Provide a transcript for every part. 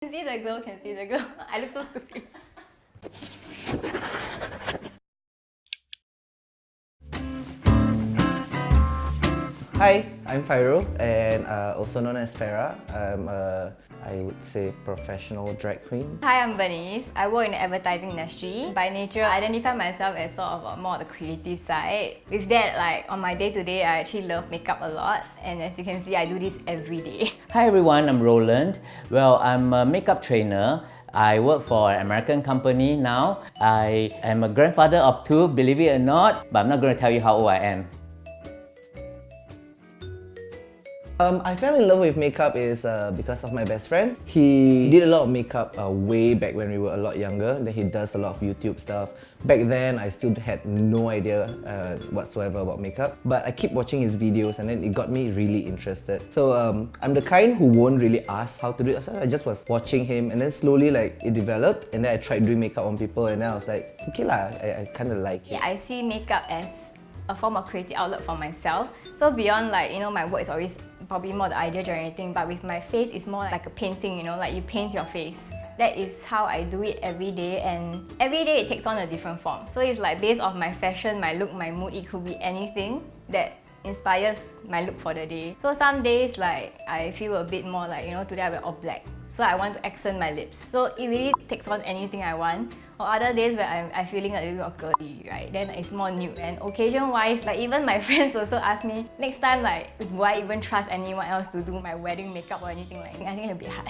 Can see the glow, can see the glow. I look so stupid. Hi, I'm Fairul and also known as Farah. I'm I would say professional drag queen. Hi, I'm Bernice. I work in the advertising industry. By nature, I identify myself as sort of more on the creative side. With that, like on my day-to-day, I actually love makeup a lot. And as you can see, I do this every day. Hi everyone, I'm Roland. Well, I'm a makeup trainer. I work for an American company now. I am a grandfather of two, believe it or not, but I'm not going to tell you how old I am. I fell in love with makeup is because of my best friend. He did a lot of makeup way back when we were a lot younger. Then he does a lot of YouTube stuff. Back then, I still had no idea whatsoever about makeup. But I keep watching his videos and then it got me really interested. So I'm the kind who won't really ask how to do it. So I just was watching him and then slowly like it developed. And then I tried doing makeup on people and then I was like, okay lah, I kind of like it. Yeah, I see makeup as a form of creative outlet for myself. So beyond like, my work is always probably more the idea generating, but with my face it's more like a painting, like you paint your face. That is how I do it every day, and every day it takes on a different form. So it's like based off my fashion, my look, my mood, it could be anything that inspires my look for the day. So some days like I feel a bit more like, today I wear all black. So I want to accent my lips. So it really takes on anything I want. Or other days where I'm feeling a little bit more girly, right? Then it's more nude. And occasion-wise, like even my friends also ask me, next time like, do I even trust anyone else to do my wedding makeup or anything like that? I think it'll be hard.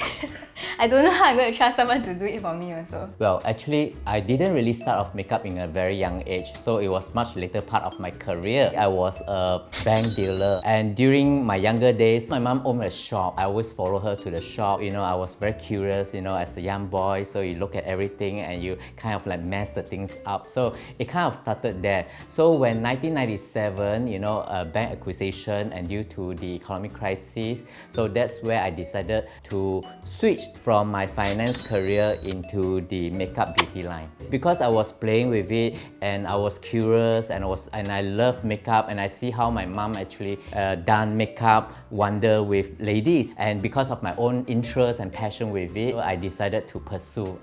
I don't know how I'm going to trust someone to do it for me also. Well, actually, I didn't really start off makeup in a very young age, so it was much later part of my career. I was a bank dealer, and during my younger days, my mom owned a shop. I always follow her to the shop. I was very curious, as a young boy, so you look at everything and you kind of like mess the things up. So it kind of started there. So when 1997, a bank acquisition and due to the economic crisis, so that's where I decided to switch from my finance career into the makeup beauty line. It's because I was playing with it and I was curious and I love makeup, and I see how my mom actually done makeup wonder with ladies, and because of my own interest and passion with it, I decided to pursue.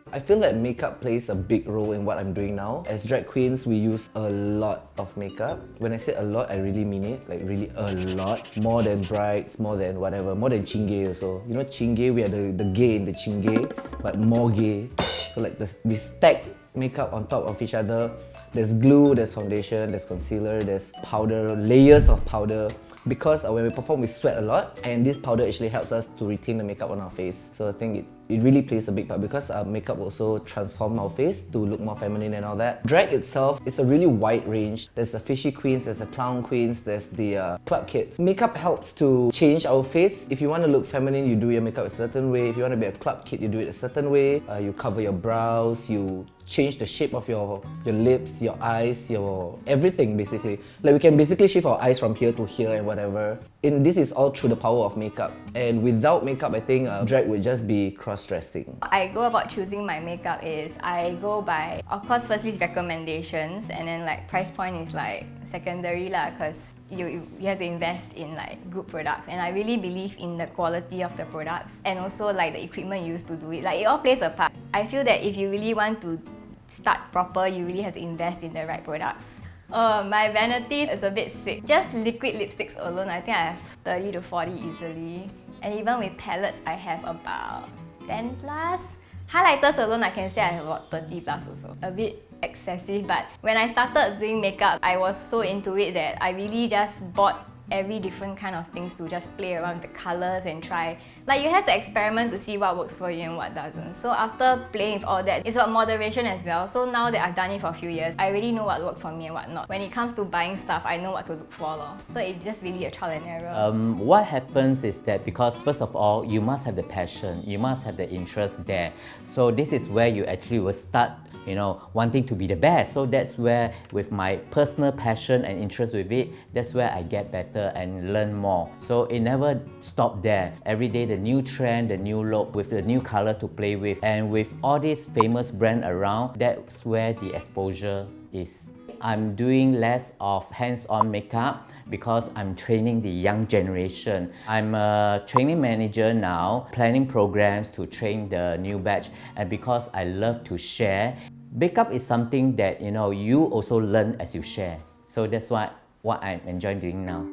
I feel that makeup plays a big role in what I'm doing now. As drag queens, we use a lot of makeup. When I say a lot, I really mean it. Like really a lot. More than brides, more than whatever. More than chingay also. Chingay, we are the gay in the chingay, but more gay. So like we stack makeup on top of each other. There's glue, there's foundation, there's concealer, there's powder, layers of powder. Because when we perform, we sweat a lot, and this powder actually helps us to retain the makeup on our face. So I think it really plays a big part because makeup also transforms our face to look more feminine and all that. Drag itself is a really wide range. There's the fishy queens, there's the clown queens, there's the club kids. Makeup helps to change our face. If you want to look feminine, you do your makeup a certain way. If you want to be a club kid, you do it a certain way. You cover your brows, you change the shape of your lips, your eyes, your everything basically. Like we can basically shift our eyes from here to here and whatever. And this is all through the power of makeup. And without makeup, I think drag would just be cross-dressing. I go about choosing my makeup is I go by, of course, firstly recommendations, and then like price point is like secondary lah, because you have to invest in like good products, and I really believe in the quality of the products and also like the equipment used to do it. Like it all plays a part. I feel that if you really want to start proper, you really have to invest in the right products. My vanity is a bit sick. Just liquid lipsticks alone, I think I have 30 to 40 easily. And even with palettes, I have about 10 plus. Highlighters alone, I can say I have about 30 plus also. A bit excessive, but when I started doing makeup, I was so into it that I really just bought every different kind of things to just play around with the colors and try. Like you have to experiment to see what works for you and what doesn't. So after playing with all that, it's about moderation as well. So now that I've done it for a few years, I already know what works for me and what not. When it comes to buying stuff, I know what to look for. So it's just really a trial and error. What happens is that because first of all, you must have the passion, you must have the interest there. So this is where you actually will start wanting to be the best. So that's where, with my personal passion and interest with it, that's where I get better and learn more. So it never stopped there. Every day the new trend, the new look, with the new color to play with, and with all these famous brands around, that's where the exposure is. I'm doing less of hands-on makeup because I'm training the young generation. I'm a training manager now, planning programs to train the new batch, and because I love to share, makeup is something that you also learn as you share. So that's what I'm enjoying doing now.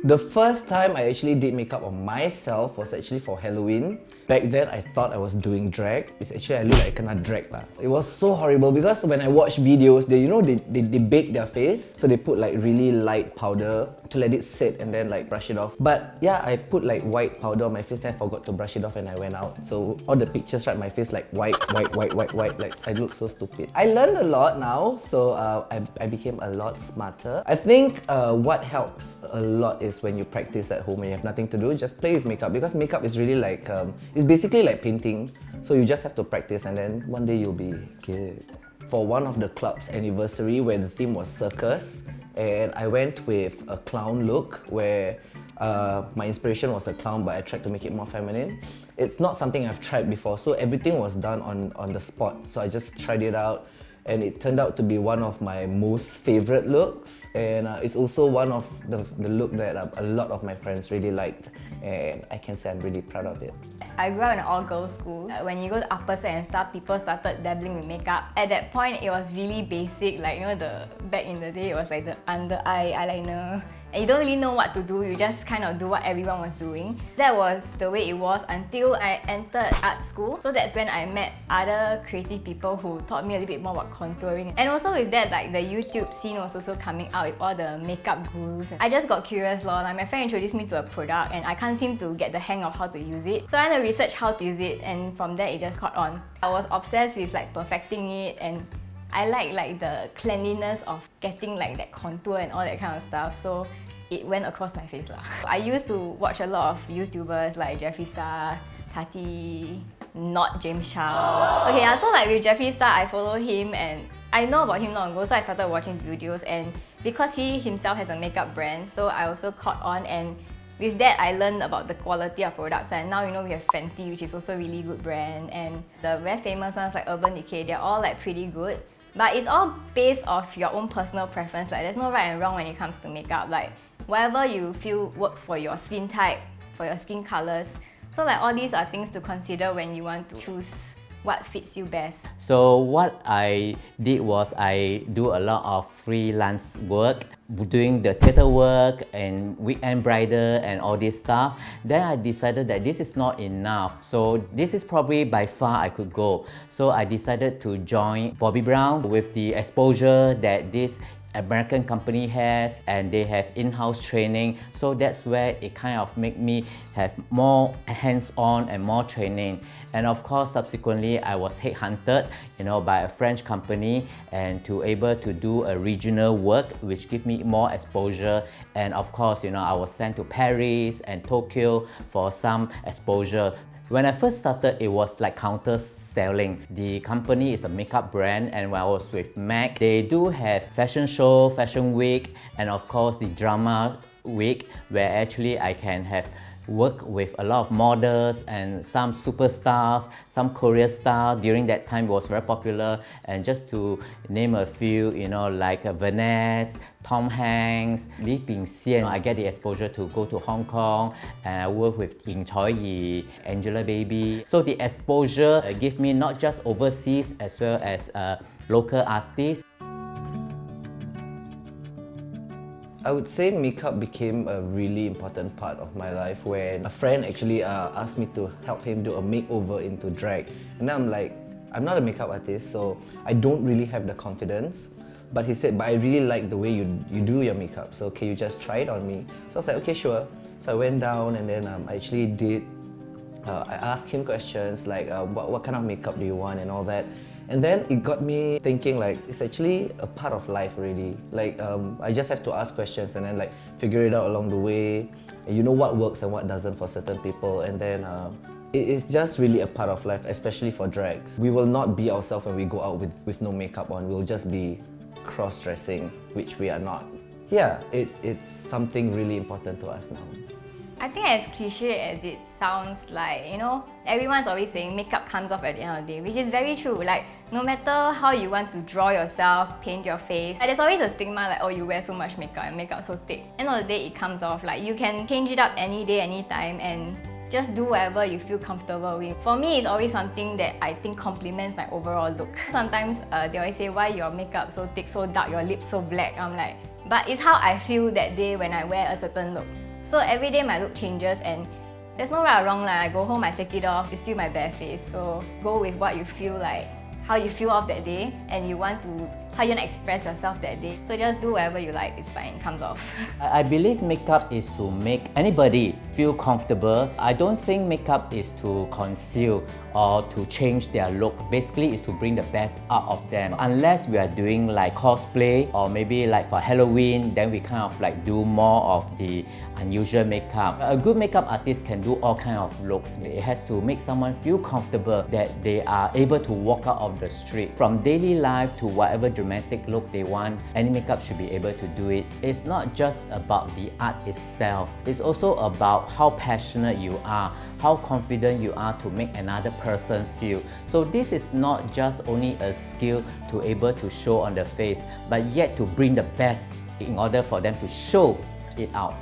The first time I actually did makeup on myself was actually for Halloween. Back then, I thought I was doing drag. It's actually, I look like I kena drag lah. It was so horrible because when I watch videos, they bake their face. So they put like really light powder to let it sit and then like brush it off. But yeah, I put like white powder on my face and I forgot to brush it off and I went out. So all the pictures right, my face like white, like I look so stupid. I learned a lot now, so I became a lot smarter. I think what helps a lot is when you practice at home and you have nothing to do, just play with makeup, because makeup is really like, it's basically like painting. So you just have to practice and then one day you'll be good. For one of the club's anniversary where the theme was circus, and I went with a clown look where my inspiration was a clown, but I tried to make it more feminine. It's not something I've tried before, so everything was done on the spot. So I just tried it out and it turned out to be one of my most favorite looks, and it's also one of the look that a lot of my friends really liked, and I can say I'm really proud of it. I grew up in an all-girls school. When you go to upper set and stuff, people started dabbling with makeup. At that point, it was really basic, like back in the day, it was like the under-eye eyeliner. And you don't really know what to do, you just kind of do what everyone was doing. That was the way it was until I entered art school. So that's when I met other creative people who taught me a little bit more about contouring. And also with that, like the YouTube scene was also coming out with all the makeup gurus. I just got curious lor. Like my friend introduced me to a product and I can't seem to get the hang of how to use it. So I had to research how to use it, and from there it just caught on. I was obsessed with like perfecting it, and I like the cleanliness of getting like that contour and all that kind of stuff. So it went across my face lah. I used to watch a lot of YouTubers like Jeffree Star, Tati, not James Charles. Okay, so like with Jeffree Star, I follow him and I know about him long ago, so I started watching his videos, and because he himself has a makeup brand, so I also caught on, and with that I learned about the quality of products. And now we have Fenty, which is also a really good brand, and the very famous ones like Urban Decay, they're all like pretty good. But it's all based off your own personal preference. Like there's no right and wrong when it comes to makeup. Like whatever you feel works for your skin type, for your skin colors. So like all these are things to consider when you want to choose what fits you best. So what I did was I do a lot of freelance work, doing the theatre work and weekend bridal and all this stuff. Then I decided that this is not enough. So this is probably by far I could go. So I decided to join Bobbi Brown with the exposure that this American company has, and they have in-house training. So that's where it kind of made me have more hands-on and more training. And of course, subsequently, I was headhunted, by a French company, and to able to do a regional work, which give me more exposure. And of course, I was sent to Paris and Tokyo for some exposure. When I first started, it was like counter selling. The company is a makeup brand, and when I was with MAC, they do have fashion show, fashion week, and of course the drama week, where actually I can have work with a lot of models and some superstars, some Korean stars. During that time, it was very popular. And just to name a few, like Bernice, Tom Hanks, Li Bingxian. I get the exposure to go to Hong Kong, and I work with Ying Choi-yi, Angelababy. So the exposure give me not just overseas as well as local artists. I would say makeup became a really important part of my life when a friend actually asked me to help him do a makeover into drag. And then I'm like, I'm not a makeup artist, so I don't really have the confidence. But he said, but I really like the way you do your makeup, so can you just try it on me? So I was like, okay, sure. So I went down and then I actually did, I asked him questions like, what kind of makeup do you want and all that. And then it got me thinking like, it's actually a part of life already. Like, I just have to ask questions and then like figure it out along the way. And you know what works and what doesn't for certain people. And then it is just really a part of life, especially for drags. We will not be ourselves when we go out with no makeup on. We'll just be cross-dressing, which we are not. Yeah, it's something really important to us now. I think as cliche as it sounds, like, you know, everyone's always saying makeup comes off at the end of the day, which is very true. Like, no matter how you want to draw yourself, paint your face, there's always a stigma like, oh, you wear so much makeup and makeup so thick. End of the day, it comes off. Like, you can change it up any day, anytime, and just do whatever you feel comfortable with. For me, it's always something that I think complements my overall look. Sometimes they always say, why your makeup so thick, so dark, your lips so black? I'm like, but it's how I feel that day when I wear a certain look. So every day my look changes, and there's no right or wrong. Like, I go home, I take it off, it's still my bare face. So go with what you feel like, how you feel off that day, and how you want to express yourself that day. So just do whatever you like, it's fine, it comes off. I believe makeup is to make anybody feel comfortable. I don't think makeup is to conceal or to change their look. Basically, it's to bring the best out of them. Unless we are doing like cosplay, or maybe like for Halloween, then we kind of like do more of the unusual makeup. A good makeup artist can do all kinds of looks. It has to make someone feel comfortable that they are able to walk out of the street. From daily life to whatever dramatic look they want, any makeup should be able to do it. It's not just about the art itself. It's also about how passionate you are, how confident you are to make another person feel. So this is not just only a skill to able to show on the face, but yet to bring the best in order for them to show it out.